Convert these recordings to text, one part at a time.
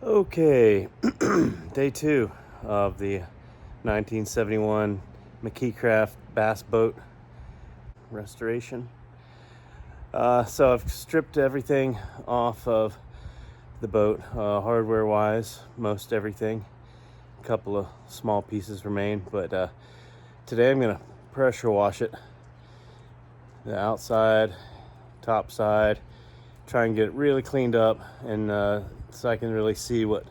Okay, day two of the 1971 McKee craft bass boat restoration. So I've stripped everything off of the boat, hardware wise, most everything. A couple of small pieces remain, but today I'm gonna pressure wash it, the outside, top side, try and get it really cleaned up, and so I can really see what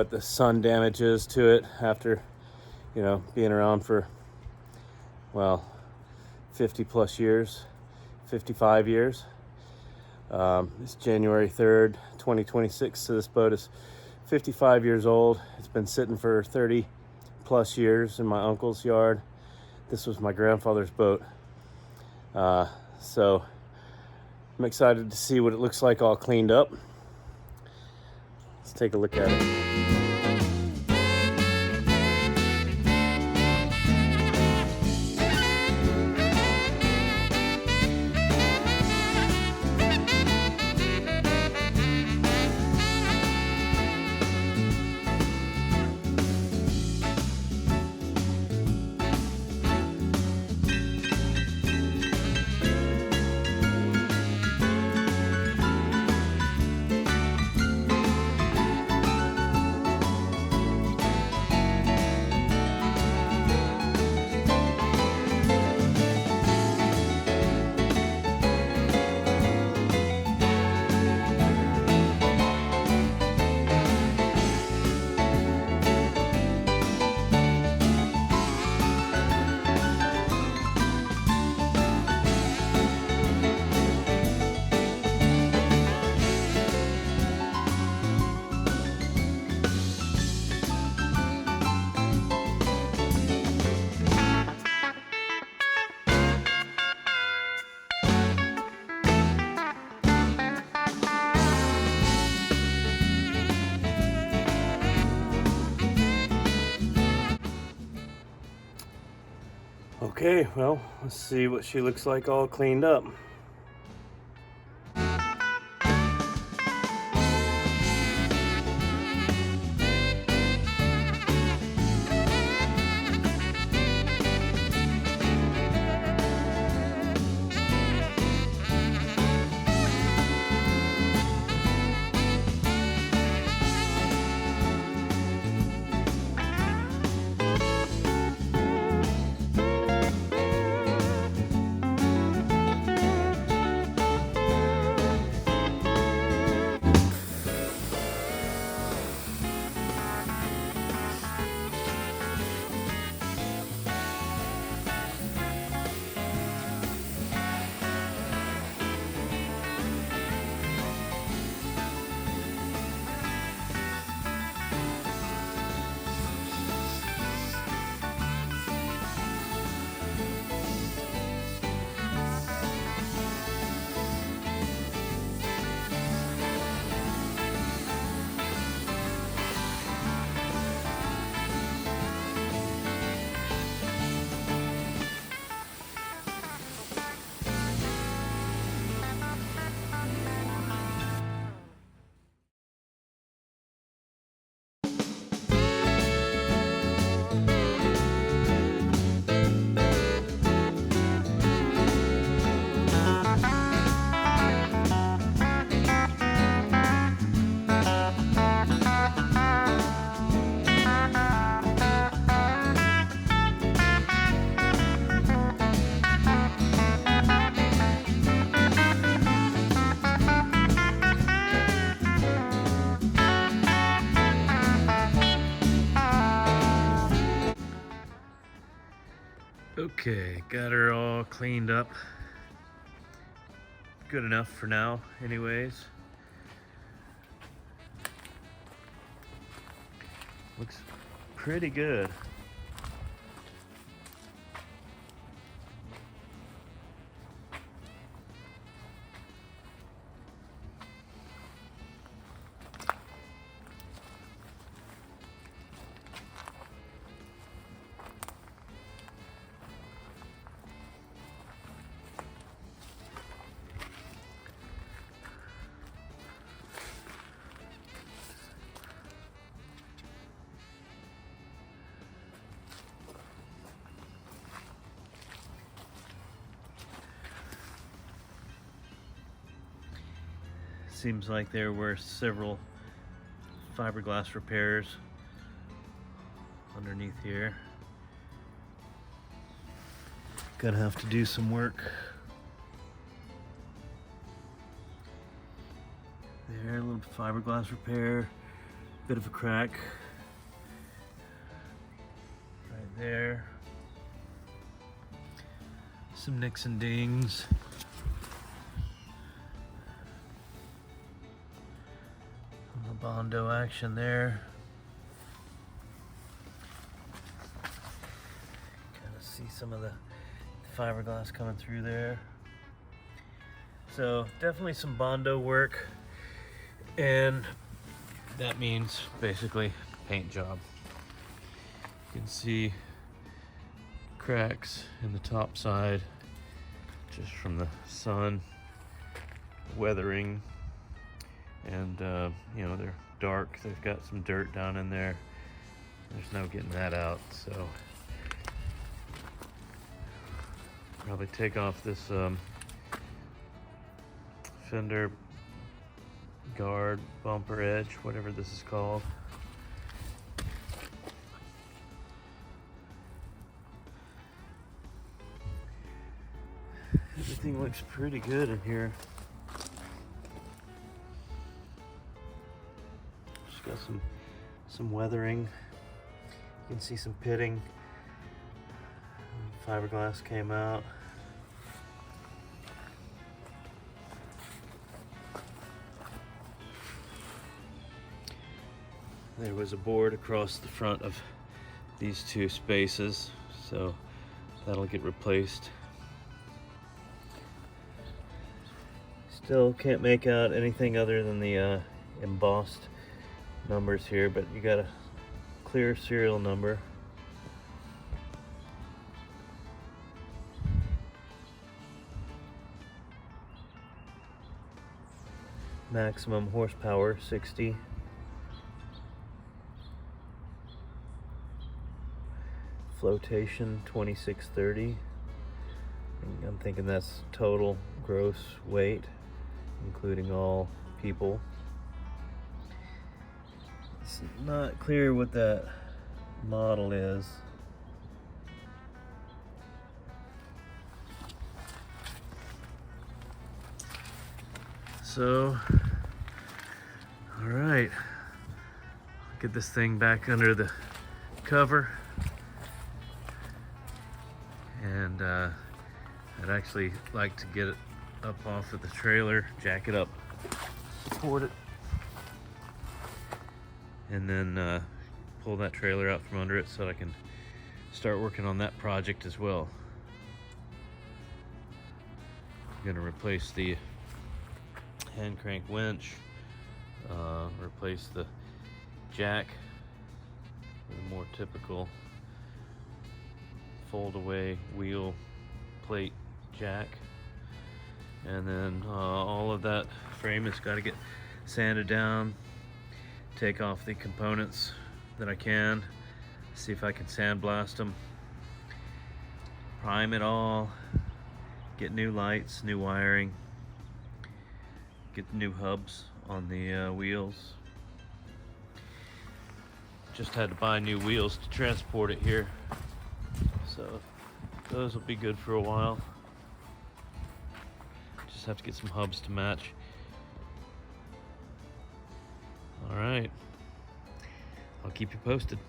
the sun damage is to it after being around for 50 plus years, 55 years. It's January 3rd 2026, so this boat is 55 years old. It's been sitting for 30 plus years in my uncle's yard. This was my grandfather's boat, so I'm excited to see what it looks like all cleaned up. Let's take a look at it. Okay, well, let's see what she looks like all cleaned up. Okay, got her all cleaned up. Good enough for now, anyways. Looks pretty good. seems like there were several fiberglass repairs underneath here. Gonna have to do some work. There, a little fiberglass repair, bit of a crack right there. Some nicks and dings. A Bondo action there. Kind of see some of the fiberglass coming through there. So definitely some Bondo work, and that means basically paint job. You can see cracks in the top side just from the sun weathering, and you know, they're dark. They've got some dirt down in there. There's no getting that out, so probably take off this fender guard, bumper edge, whatever this is called. Everything looks pretty good in here. Just got some weathering. You can see some pitting. Fiberglass came out. There was a board across the front of these two spaces, so that'll get replaced. Still can't make out anything other than the embossed numbers here, but you got a clear serial number. Maximum horsepower 60. Flotation 2630. I'm thinking that's total gross weight, including all people. It's not clear what that model is. So, all right, get this thing back under the cover, and I'd actually like to get it up off of the trailer, jack it up, support it, and then pull that trailer out from under it so that I can start working on that project as well. I'm gonna replace the hand crank winch, replace the jack with a more typical fold away wheel plate jack, and then all of that frame has got to get sanded down, take off the components that I can, see if I can sandblast them, prime it all, get new lights, new wiring, get the new hubs on the wheels. Just had to buy new wheels to transport it here, so those will be good for a while. Just have to get some hubs to match. All right, I'll keep you posted.